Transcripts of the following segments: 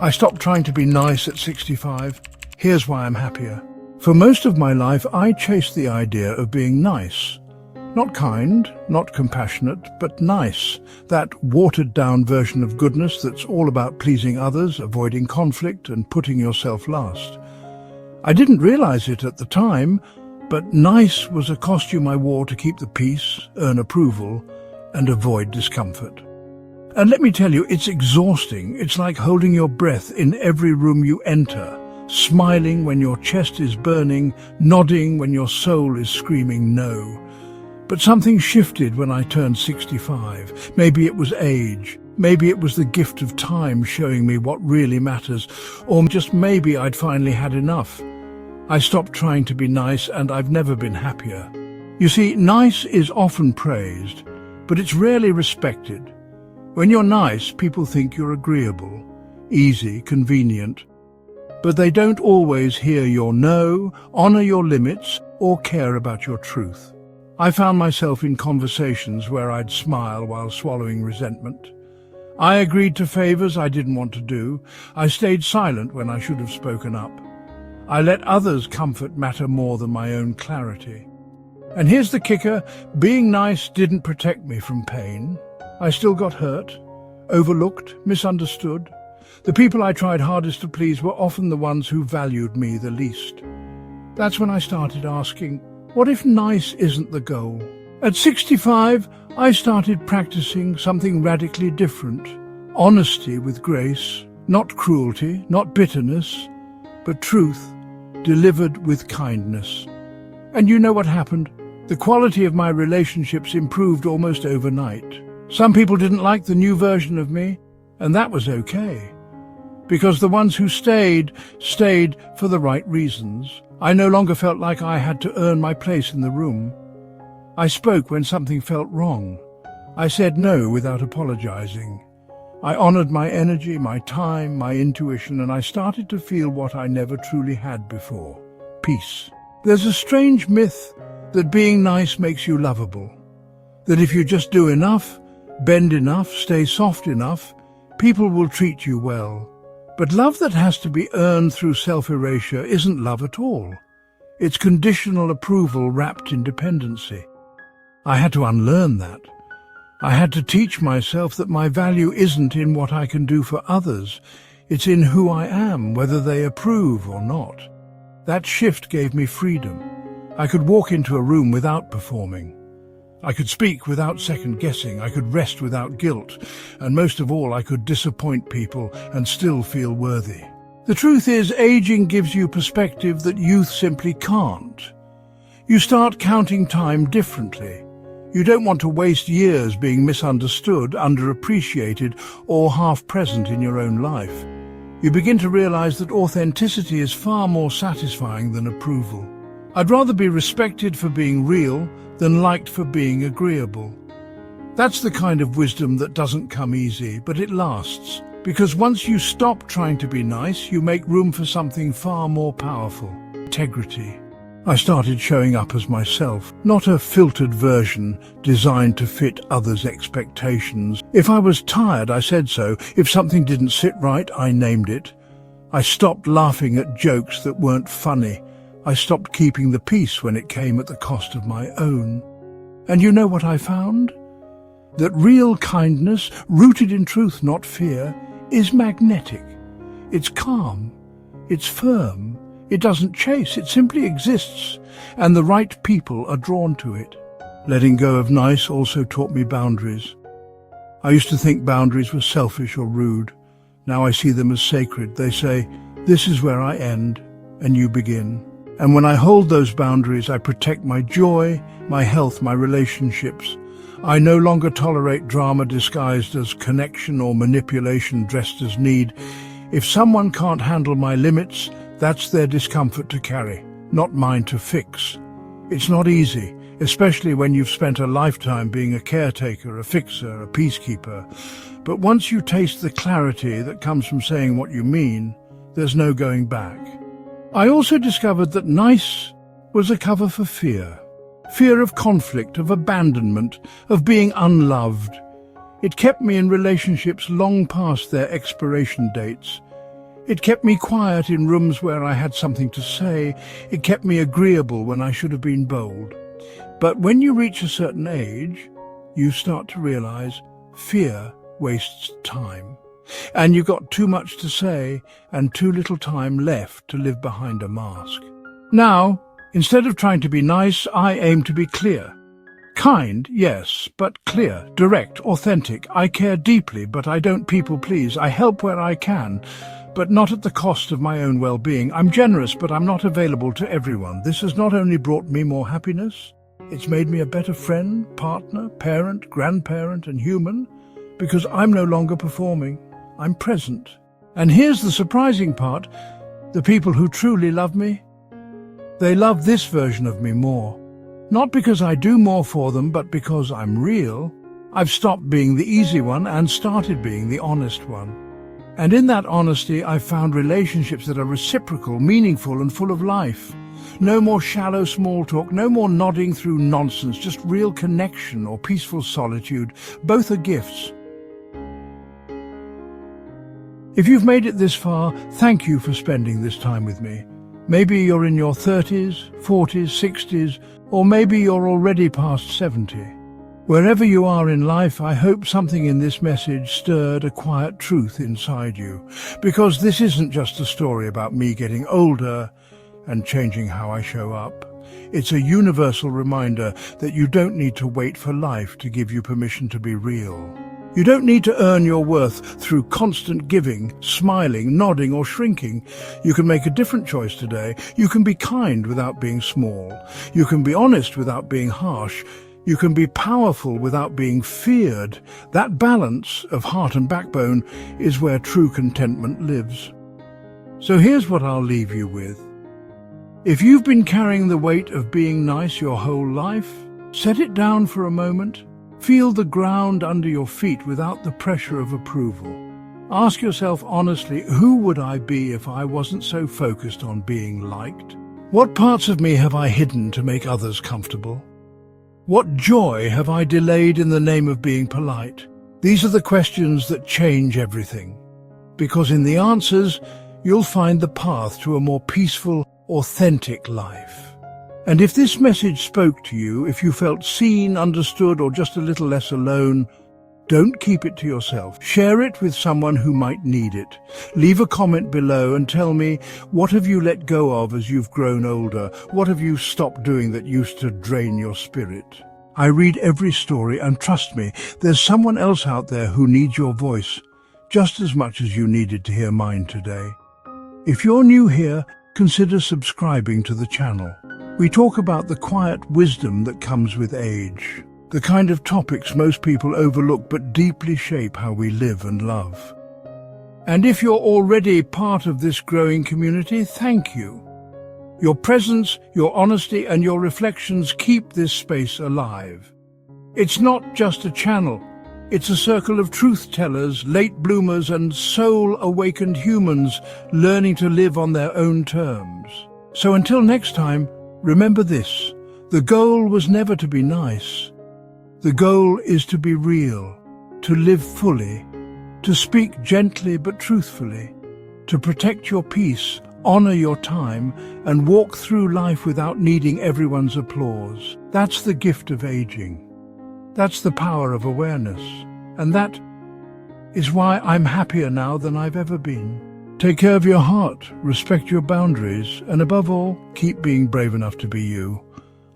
I stopped trying to be nice at 65. Here's why I'm happier. For most of my life, I chased the idea of being nice. Not kind, not compassionate, but nice. That watered-down version of goodness that's all about pleasing others, avoiding conflict, and putting yourself last. I didn't realize it at the time, but nice was a costume I wore to keep the peace, earn approval, and avoid discomfort. And let me tell you, it's exhausting. It's like holding your breath in every room you enter, smiling when your chest is burning, nodding when your soul is screaming no. But something shifted when I turned 65. Maybe it was age. Maybe it was the gift of time showing me what really matters. Or just maybe I'd finally had enough. I stopped trying to be nice, and I've never been happier. You see, nice is often praised, but it's rarely respected. When you're nice, people think you're agreeable, easy, convenient. But they don't always hear your no, honor your limits, or care about your truth. I found myself in conversations where I'd smile while swallowing resentment. I agreed to favors I didn't want to do. I stayed silent when I should have spoken up. I let others' comfort matter more than my own clarity. And here's the kicker, being nice didn't protect me from pain. I still got hurt, overlooked, misunderstood. The people I tried hardest to please were often the ones who valued me the least. That's when I started asking, what if nice isn't the goal? At 65, I started practicing something radically different. Honesty with grace, not cruelty, not bitterness, but truth delivered with kindness. And you know what happened? The quality of my relationships improved almost overnight. Some people didn't like the new version of me, and that was okay. Because the ones who stayed for the right reasons. I no longer felt like I had to earn my place in the room. I spoke when something felt wrong. I said no without apologizing. I honored my energy, my time, my intuition, and I started to feel what I never truly had before: peace. There's a strange myth that being nice makes you lovable. That if you just do enough, bend enough, stay soft enough, people will treat you well. But love that has to be earned through self-erasure isn't love at all. It's conditional approval wrapped in dependency. I had to unlearn that. I had to teach myself that my value isn't in what I can do for others. It's in who I am, whether they approve or not. That shift gave me freedom. I could walk into a room without performing. I could speak without second-guessing. I could rest without guilt. And most of all, I could disappoint people and still feel worthy. The truth is, aging gives you perspective that youth simply can't. You start counting time differently. You don't want to waste years being misunderstood, underappreciated, or half-present in your own life. You begin to realize that authenticity is far more satisfying than approval. I'd rather be respected for being real than liked for being agreeable. That's the kind of wisdom that doesn't come easy, but it lasts. Because once you stop trying to be nice, you make room for something far more powerful: integrity. I started showing up as myself, not a filtered version designed to fit others' expectations. If I was tired, I said so. If something didn't sit right, I named it. I stopped laughing at jokes that weren't funny. I stopped keeping the peace when it came at the cost of my own. And you know what I found? That real kindness, rooted in truth, not fear, is magnetic. It's calm. It's firm. It doesn't chase. It simply exists. And the right people are drawn to it. Letting go of nice also taught me boundaries. I used to think boundaries were selfish or rude. Now I see them as sacred. They say, this is where I end and you begin. And when I hold those boundaries, I protect my joy, my health, my relationships. I no longer tolerate drama disguised as connection or manipulation dressed as need. If someone can't handle my limits, that's their discomfort to carry, not mine to fix. It's not easy, especially when you've spent a lifetime being a caretaker, a fixer, a peacekeeper. But once you taste the clarity that comes from saying what you mean, there's no going back. I also discovered that nice was a cover for fear. Fear of conflict, of abandonment, of being unloved. It kept me in relationships long past their expiration dates. It kept me quiet in rooms where I had something to say. It kept me agreeable when I should have been bold. But when you reach a certain age, you start to realize fear wastes time. And you've got too much to say and too little time left to live behind a mask. Now, instead of trying to be nice, I aim to be clear. Kind, yes, but clear, direct, authentic. I care deeply, but I don't people please. I help where I can, but not at the cost of my own well-being. I'm generous, but I'm not available to everyone. This has not only brought me more happiness, it's made me a better friend, partner, parent, grandparent, and human, because I'm no longer performing. I'm present. And here's the surprising part. The people who truly love me, they love this version of me more. Not because I do more for them, but because I'm real. I've stopped being the easy one and started being the honest one. And in that honesty, I've found relationships that are reciprocal, meaningful, and full of life. No more shallow small talk, no more nodding through nonsense, just real connection or peaceful solitude. Both are gifts. If you've made it this far, thank you for spending this time with me. Maybe you're in your 30s, 40s, 60s, or maybe you're already past 70. Wherever you are in life, I hope something in this message stirred a quiet truth inside you. Because this isn't just a story about me getting older and changing how I show up. It's a universal reminder that you don't need to wait for life to give you permission to be real. You don't need to earn your worth through constant giving, smiling, nodding, or shrinking. You can make a different choice today. You can be kind without being small. You can be honest without being harsh. You can be powerful without being feared. That balance of heart and backbone is where true contentment lives. So here's what I'll leave you with. If you've been carrying the weight of being nice your whole life, set it down for a moment. Feel the ground under your feet without the pressure of approval. Ask yourself honestly, who would I be if I wasn't so focused on being liked? What parts of me have I hidden to make others comfortable? What joy have I delayed in the name of being polite? These are the questions that change everything. Because in the answers, you'll find the path to a more peaceful, authentic life. And if this message spoke to you, if you felt seen, understood, or just a little less alone, don't keep it to yourself. Share it with someone who might need it. Leave a comment below and tell me, what have you let go of as you've grown older? What have you stopped doing that used to drain your spirit? I read every story, and trust me, there's someone else out there who needs your voice just as much as you needed to hear mine today. If you're new here, consider subscribing to the channel. We talk about the quiet wisdom that comes with age, the kind of topics most people overlook but deeply shape how we live and love. And if you're already part of this growing community, thank you. Your presence, your honesty, and your reflections keep this space alive. It's not just a channel. It's a circle of truth-tellers, late bloomers, and soul-awakened humans learning to live on their own terms. So until next time, remember this, the goal was never to be nice. The goal is to be real, to live fully, to speak gently but truthfully, to protect your peace, honor your time, and walk through life without needing everyone's applause. That's the gift of aging. That's the power of awareness. And that is why I'm happier now than I've ever been. Take care of your heart, respect your boundaries, and above all, keep being brave enough to be you.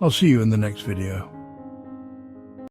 I'll see you in the next video.